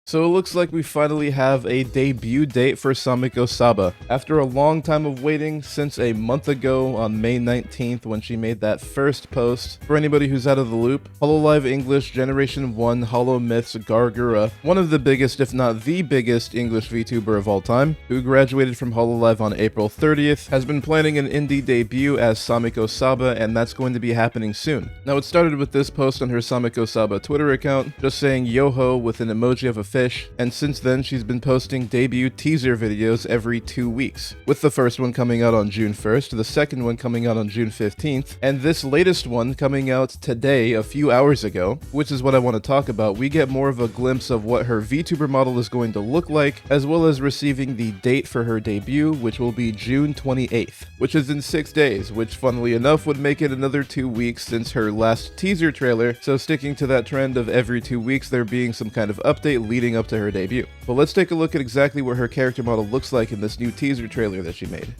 So it looks like we finally have a debut date for Sameko Saba. After a long time of waiting, since a month ago on May 19th when she made that first post. For anybody who's out of the loop, Hololive English Generation 1 Hollow Myths Gargura, one of the biggest if not the biggest English VTuber of all time, who graduated from Hololive on April 30th, has been planning an indie debut as Sameko Saba, and that's going to be happening soon. Now it started with this post on her Sameko Saba Twitter account, just saying yo-ho with an emoji of a fish, and since then she's been posting debut teaser videos every 2 weeks, with the first one coming out on June 1st, the second one coming out on June 15th, and this latest one coming out today a few hours ago, which is what I want to talk about. We get more of a glimpse of what her VTuber model is going to look like, as well as receiving the date for her debut, which will be June 28th, which is in 6 days, which funnily enough would make it another 2 weeks since her last teaser trailer, so sticking to that trend of every 2 weeks there being some kind of update leading up to her debut. But let's take a look at exactly what her character model looks like in this new teaser trailer that she made.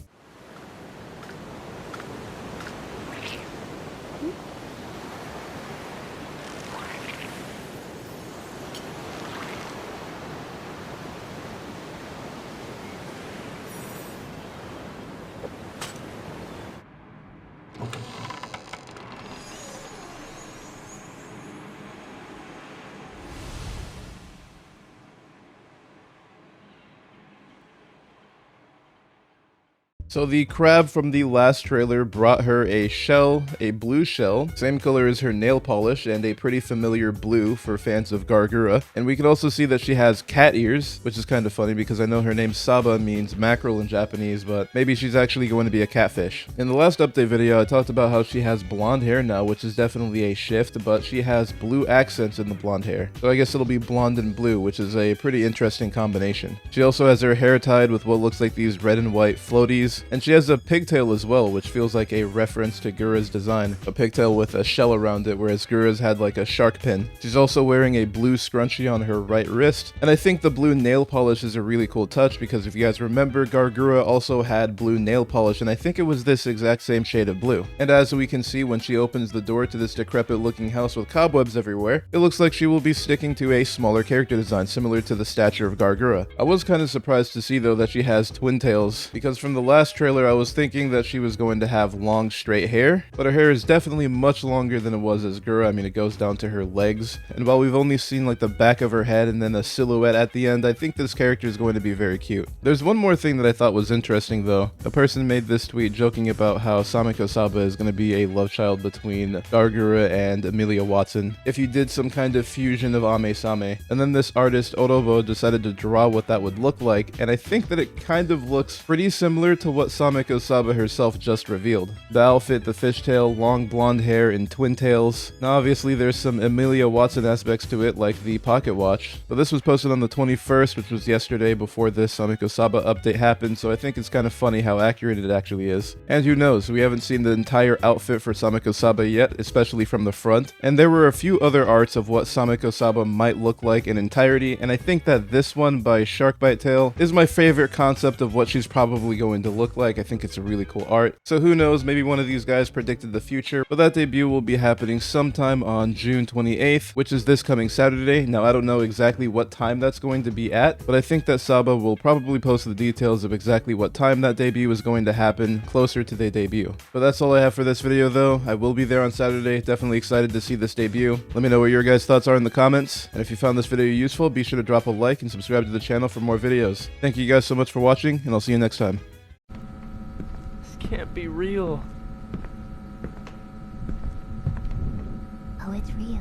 So the crab from the last trailer brought her a shell, a blue shell, same color as her nail polish, and a pretty familiar blue for fans of Gargura. And we can also see that she has cat ears, which is kind of funny because I know her name Saba means mackerel in Japanese, but maybe she's actually going to be a catfish. In the last update video, I talked about how she has blonde hair now, which is definitely a shift, but she has blue accents in the blonde hair. So I guess it'll be blonde and blue, which is a pretty interesting combination. She also has her hair tied with what looks like these red and white floaties, and she has a pigtail as well, which feels like a reference to Gura's design. A pigtail with a shell around it, whereas Gura's had like a shark pin. She's also wearing a blue scrunchie on her right wrist, and I think the blue nail polish is a really cool touch because if you guys remember, Gargura also had blue nail polish, and I think it was this exact same shade of blue. And as we can see when she opens the door to this decrepit looking house with cobwebs everywhere, it looks like she will be sticking to a smaller character design similar to the stature of Gargura. I was kind of surprised to see though that she has twin tails, because from the last trailer I was thinking that she was going to have long straight hair, but her hair is definitely much longer than it was as Gura. I mean, it goes down to her legs, and while we've only seen like the back of her head and then a silhouette at the end, I think this character is going to be very cute. There's one more thing that I thought was interesting though. A person made this tweet joking about how Sameko Saba is going to be a love child between Gargura and Emilia Watson if you did some kind of fusion of Ame Same, and then this artist Orobo decided to draw what that would look like, and I think that it kind of looks pretty similar to what Sameko Saba herself just revealed. The outfit, the fishtail, long blonde hair, and twin tails. Now obviously there's some Emilia Watson aspects to it like the pocket watch, but this was posted on the 21st, which was yesterday before this Sameko Saba update happened, so I think it's kind of funny how accurate it actually is. And who knows, we haven't seen the entire outfit for Sameko Saba yet, especially from the front, and there were a few other arts of what Sameko Saba might look like in entirety, and I think that this one by Sharkbite Tail is my favorite concept of what she's probably going to look like. I think it's a really cool art. So who knows, maybe one of these guys predicted the future, but that debut will be happening sometime on June 28th, which is this coming Saturday. Now I don't know exactly what time that's going to be at, but I think that Saba will probably post the details of exactly what time that debut is going to happen closer to the debut. But that's all I have for this video though. I will be there on Saturday, definitely excited to see this debut. Let me know what your guys' thoughts are in the comments, and if you found this video useful, be sure to drop a like and subscribe to the channel for more videos. Thank you guys so much for watching, and I'll see you next time. Can't be real. Oh, it's real.